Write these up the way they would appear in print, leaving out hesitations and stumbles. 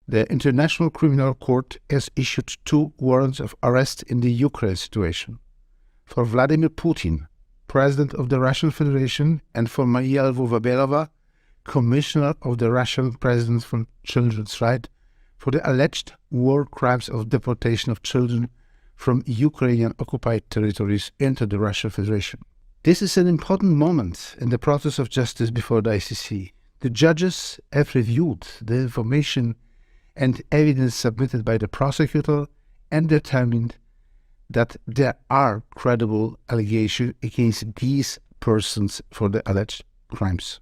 The International Criminal Court has issued 2 warrants of arrest in the Ukraine situation. For Vladimir Putin, President of the Russian Federation, and for Maria Lvova-Belova, Commissioner of the Russian President for Children's Rights, for the alleged war crimes of deportation of children from Ukrainian occupied territories into the Russian Federation. This is an important moment in the process of justice before the ICC. The judges have reviewed the information and evidence submitted by the prosecutor and determined that there are credible allegations against these persons for the alleged crimes.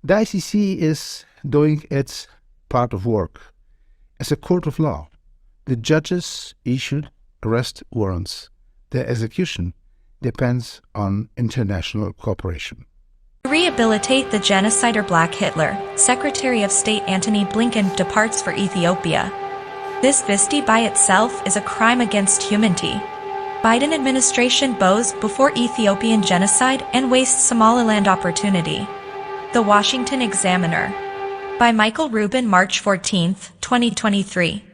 The ICC is doing its part of work. As a court of law, the judges issued arrest warrants. Their execution depends on international cooperation. To rehabilitate the genocider Black Hitler, Secretary of State Antony Blinken departs for Ethiopia. This visit by itself is a crime against humanity. Biden administration bows before Ethiopian genocide and wastes Somaliland opportunity. The Washington Examiner. By Michael Rubin, March 14, 2023.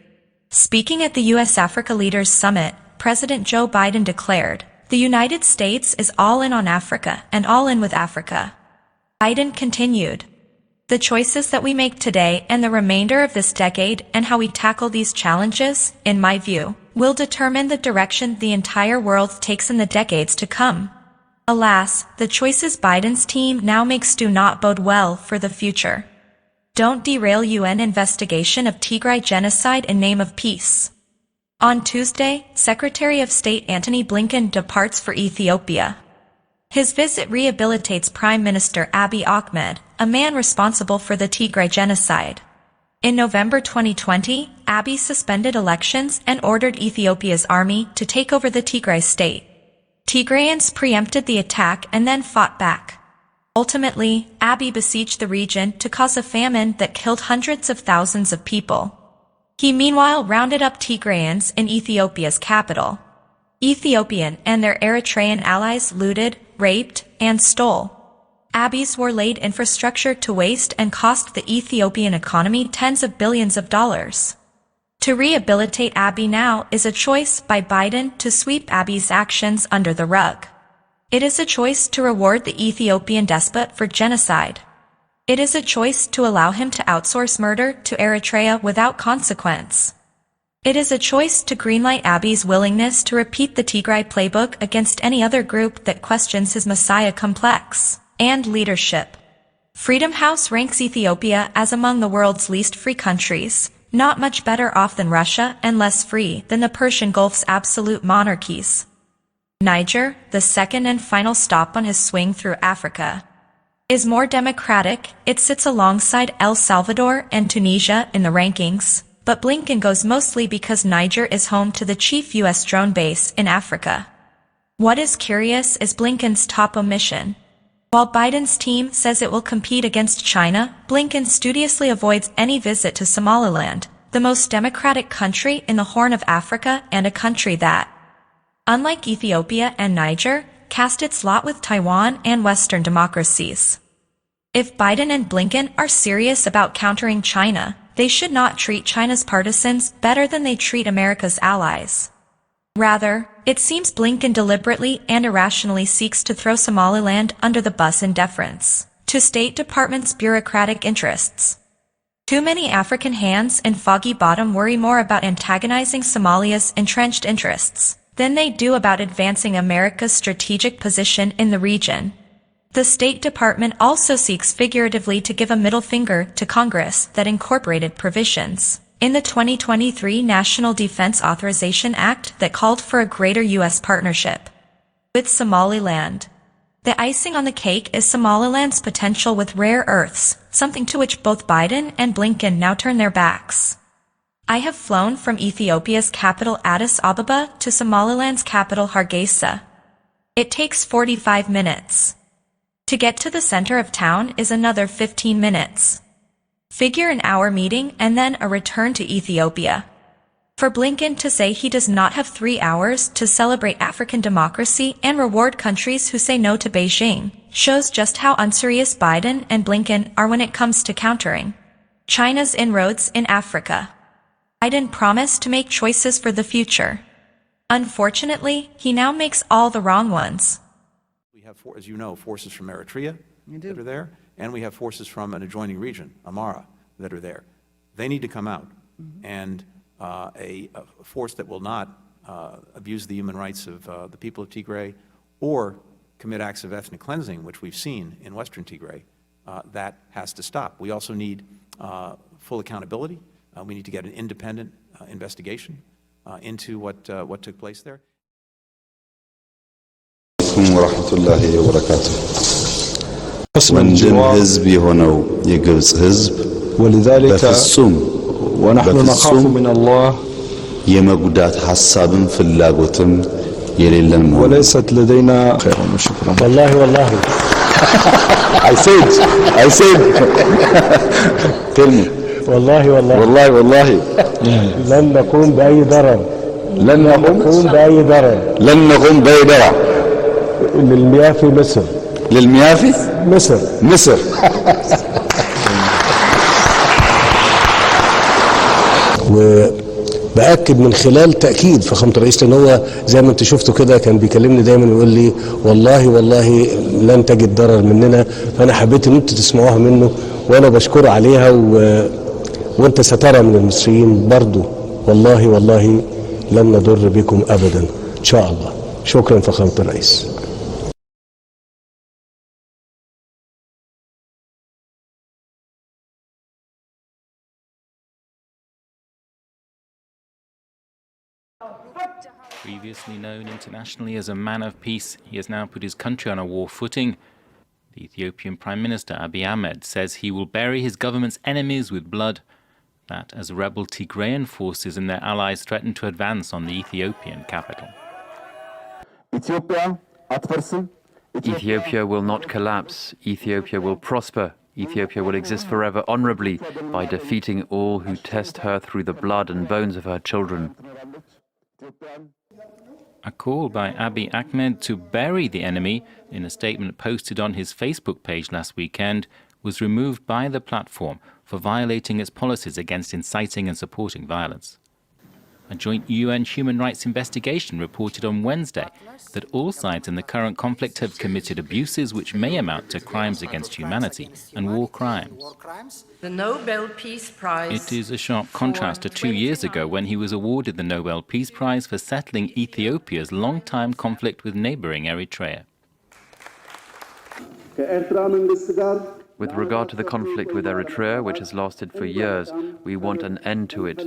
Speaking at the U.S.-Africa Leaders Summit, President Joe Biden declared, "The United States is all in on Africa and all in with Africa." Biden continued, "The choices that we make today and the remainder of this decade and how we tackle these challenges, in my view, will determine the direction the entire world takes in the decades to come." Alas, the choices Biden's team now makes do not bode well for the future. Don't derail UN investigation of Tigray genocide in name of peace. On Tuesday, Secretary of State Antony Blinken departs for Ethiopia. His visit rehabilitates Prime Minister Abiy Ahmed, a man responsible for the Tigray genocide. In November 2020, Abiy suspended elections and ordered Ethiopia's army to take over the Tigray state. Tigrayans preempted the attack and then fought back. Ultimately, Abiy besieged the region to cause a famine that killed hundreds of thousands of people. He meanwhile rounded up Tigrayans in Ethiopia's capital. Ethiopian and their Eritrean allies looted, raped, and stole. Abiy's war laid infrastructure to waste and cost the Ethiopian economy tens of billions of dollars. To rehabilitate Abiy now is a choice by Biden to sweep Abiy's actions under the rug. It is a choice to reward the Ethiopian despot for genocide. It is a choice to allow him to outsource murder to Eritrea without consequence. It is a choice to greenlight Abiy's willingness to repeat the Tigray playbook against any other group that questions his Messiah complex and leadership. Freedom House ranks Ethiopia as among the world's least free countries, not much better off than Russia and less free than the Persian Gulf's absolute monarchies. Niger, the second and final stop on his swing through Africa, is more democratic. It sits alongside El Salvador and Tunisia in the rankings, but Blinken goes mostly because Niger is home to the chief U.S. drone base in Africa. What is curious is Blinken's top omission. While Biden's team says it will compete against China, Blinken studiously avoids any visit to Somaliland, the most democratic country in the Horn of Africa and a country that, unlike Ethiopia and Niger, cast its lot with Taiwan and Western democracies. If Biden and Blinken are serious about countering China, they should not treat China's partisans better than they treat America's allies. Rather, it seems Blinken deliberately and irrationally seeks to throw Somaliland under the bus in deference to State Department's bureaucratic interests. Too many African hands in Foggy Bottom worry more about antagonizing Somalia's entrenched interests than they do about advancing America's strategic position in the region. The State Department also seeks figuratively to give a middle finger to Congress that incorporated provisions in the 2023 National Defense Authorization Act that called for a greater U.S. partnership with Somaliland. The icing on the cake is Somaliland's potential with rare earths, something to which both Biden and Blinken now turn their backs. I have flown from Ethiopia's capital Addis Ababa to Somaliland's capital Hargeisa. It takes 45 minutes. To get to the center of town is another 15 minutes. Figure an hour meeting and then a return to Ethiopia. For Blinken to say he does not have 3 hours to celebrate African democracy and reward countries who say no to Beijing shows just how unserious Biden and Blinken are when it comes to countering China's inroads in Africa. Biden promised to make choices for the future. Unfortunately, he now makes all the wrong ones. We have, as you know, forces from Eritrea that are there, and we have forces from an adjoining region, Amara, that are there. They need to come out, and a force that will not abuse the human rights of the people of Tigray or commit acts of ethnic cleansing, which we've seen in Western Tigray, that has to stop. We also need full accountability. We need to get an independent investigation into what took place there. ወራህመቱላሂ ወበረካቱ ወንድም ህዝብ የሆነው የግብጽ ህዝብ በፍጹም የመጉዳት ሐሳብም ፍላጎትም የሌለን ነው وليست لدينا خير وشكرا والله I said tell me والله لن نقوم بأي ضرر لن نقوم بأي ضرر للمياه في مصر مصر وبأكد من خلال تأكيد فخامة الرئيس لأن هو زي ما انت شفتوا كده كان بيكلمني دايما ويقول لي والله لن تجد ضرر مننا فأنا حبيت ان انتوا تسمعوها منه وأنا بشكره عليها وانت سترى من المصريين برضو والله لن نضر بكم أبدا إن شاء الله. شكرا فخامة الرئيس. Previously known internationally as a man of peace, he has now put his country on a war footing. The Ethiopian Prime Minister Abiy Ahmed says he will bury his government's enemies with blood. That as rebel Tigrayan forces and their allies threaten to advance on the Ethiopian capital. Ethiopia will not collapse. Ethiopia will prosper. Ethiopia will exist forever honorably by defeating all who test her through the blood and bones of her children. A call by Abiy Ahmed to bury the enemy, in a statement posted on his Facebook page last weekend, was removed by the platform for violating its policies against inciting and supporting violence. A joint UN human rights investigation reported on Wednesday that all sides in the current conflict have committed abuses which may amount to crimes against humanity and war crimes. The Nobel Peace Prize. It is a sharp contrast to 2 years ago when he was awarded the Nobel Peace Prize for settling Ethiopia's long-time conflict with neighboring Eritrea. With regard to the conflict with Eritrea, which has lasted for years, we want an end to it,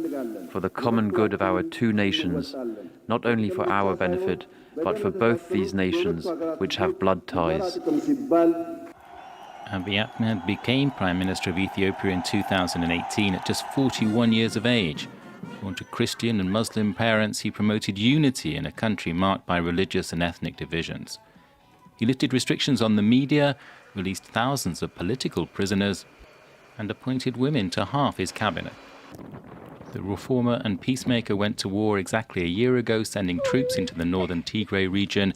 for the common good of our two nations, not only for our benefit, but for both these nations, which have blood ties. Abiy Ahmed became Prime Minister of Ethiopia in 2018 at just 41 years of age. Born to Christian and Muslim parents, he promoted unity in a country marked by religious and ethnic divisions. He lifted restrictions on the media, released thousands of political prisoners, and appointed women to half his cabinet. The reformer and peacemaker went to war exactly a year ago, sending troops into the northern Tigray region.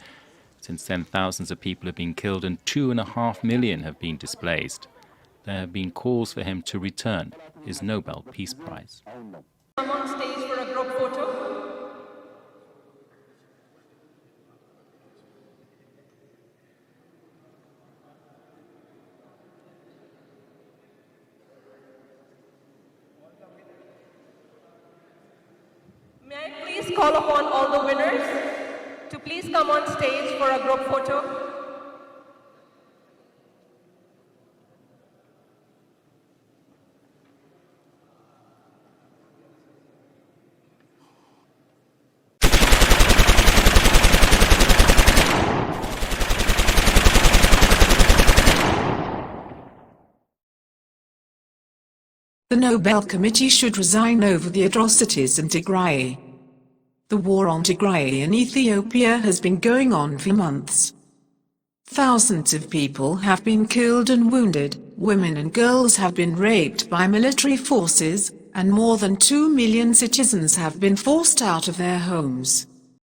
Since then, thousands of people have been killed and 2.5 million have been displaced. There have been calls for him to return his Nobel Peace Prize. Come on stage for a group photo. May I please call upon all the winners to please come on stage for a group photo. The Nobel Committee should resign over the atrocities in Tigray. The war on Tigray in Ethiopia has been going on for months. Thousands of people have been killed and wounded, women and girls have been raped by military forces, and more than 2 million citizens have been forced out of their homes.